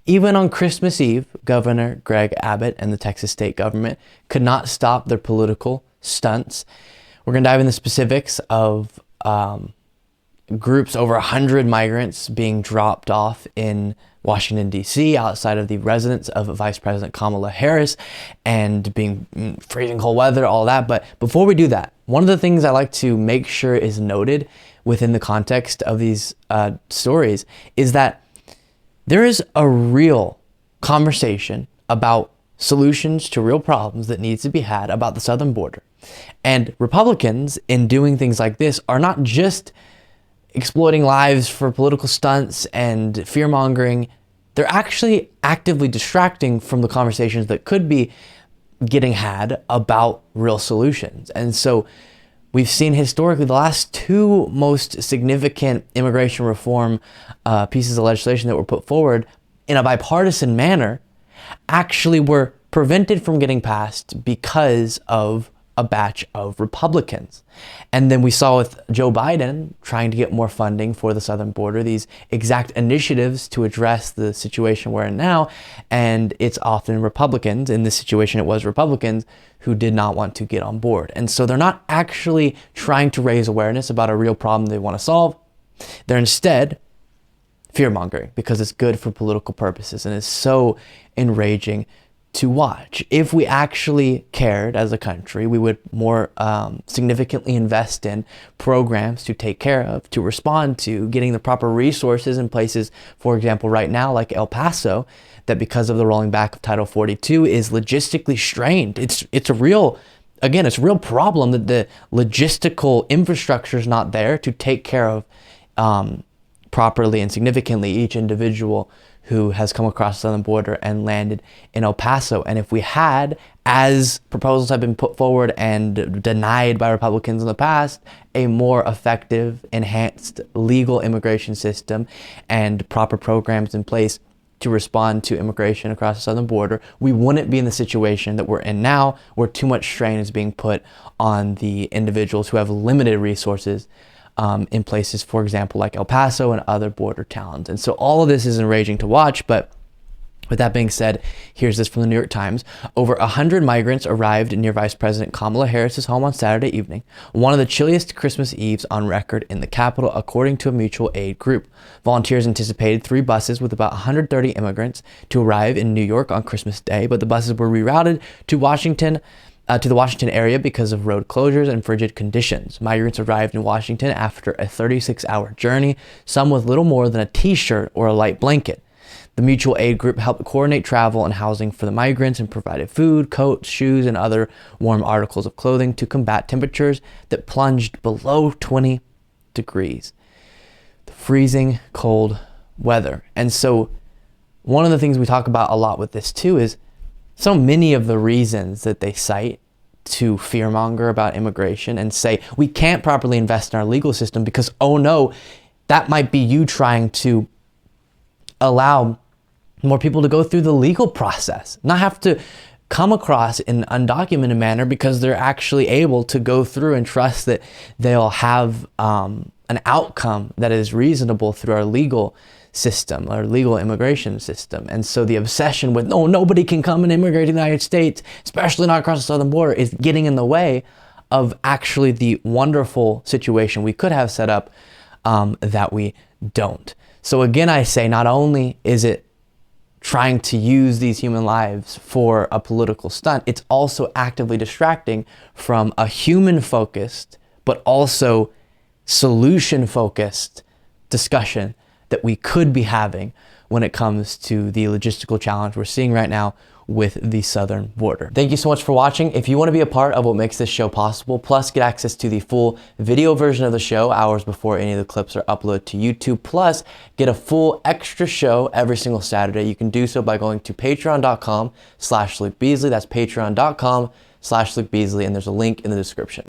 Even on Christmas Eve, Governor Greg Abbott and the Texas state government could not stop their political stunts. We're going to dive into specifics of groups, over 100 migrants being dropped off in Washington, D.C. outside of the residence of Vice President Kamala Harris, and being freezing cold weather, all that. But before we do that, one of the things I like to make sure is noted within the context of these stories is that there is a real conversation about solutions to real problems that needs to be had about the southern border. And Republicans, in doing things like this, are not just exploiting lives for political stunts and fear-mongering. They're actually actively distracting from the conversations that could be getting had about real solutions. And so we've seen historically the last two most significant immigration reform pieces of legislation that were put forward in a bipartisan manner actually were prevented from getting passed because of a batch of Republicans. And then we saw with Joe Biden trying to get more funding for the southern border, these exact initiatives to address the situation we're in now. And it's often Republicans, in this situation it was Republicans, who did not want to get on board. And so they're not actually trying to raise awareness about a real problem they want to solve. They're instead fear-mongering because it's good for political purposes, and it's so enraging to watch. If we actually cared as a country, we would more significantly invest in programs to take care of, to respond to, getting the proper resources in places, for example, right now, like El Paso, that because of the rolling back of Title 42 is logistically strained. It's a real problem that the logistical infrastructure is not there to take care of properly and significantly each individual who has come across the southern border and landed in El Paso. And if we had, as proposals have been put forward and denied by Republicans in the past, a more effective, enhanced legal immigration system and proper programs in place to respond to immigration across the southern border, we wouldn't be in the situation that we're in now, where too much strain is being put on the individuals who have limited resources in places, for example, like El Paso and other border towns. And so all of this is enraging to watch. But with that being said, here's this from the New York Times. Over 100 migrants arrived near Vice President Kamala Harris's home on Saturday evening, one of the chilliest Christmas Eves on record in the capital, according to a mutual aid group. Volunteers anticipated 3 buses with about 130 immigrants to arrive in New York on Christmas Day, but the buses were rerouted to the Washington area because of road closures and frigid conditions. Migrants arrived in Washington after a 36-hour journey, some with little more than a t-shirt or a light blanket. The mutual aid group helped coordinate travel and housing for the migrants and provided food, coats, shoes, and other warm articles of clothing to combat temperatures that plunged below 20 degrees. The freezing cold weather. And so one of the things we talk about a lot with this too is so many of the reasons that they cite to fearmonger about immigration and say we can't properly invest in our legal system because, oh no, that might be you trying to allow more people to go through the legal process, not have to come across in an undocumented manner because they're actually able to go through and trust that they'll have an outcome that is reasonable through our legal system, our legal immigration system. And so the obsession with, no, nobody can come and immigrate to the United States, especially not across the southern border, is getting in the way of actually the wonderful situation we could have set up that we don't. So again, I say, not only is it trying to use these human lives for a political stunt, it's also actively distracting from a human-focused, but also solution-focused discussion that we could be having when it comes to the logistical challenge we're seeing right now with the southern border. Thank you so much for watching. If you want to be a part of what makes this show possible, plus get access to the full video version of the show hours before any of the clips are uploaded to YouTube, plus get a full extra show every single Saturday, you can do so by going to patreon.com/Luke Beasley. That's patreon.com/Luke Beasley, and there's a link in the description.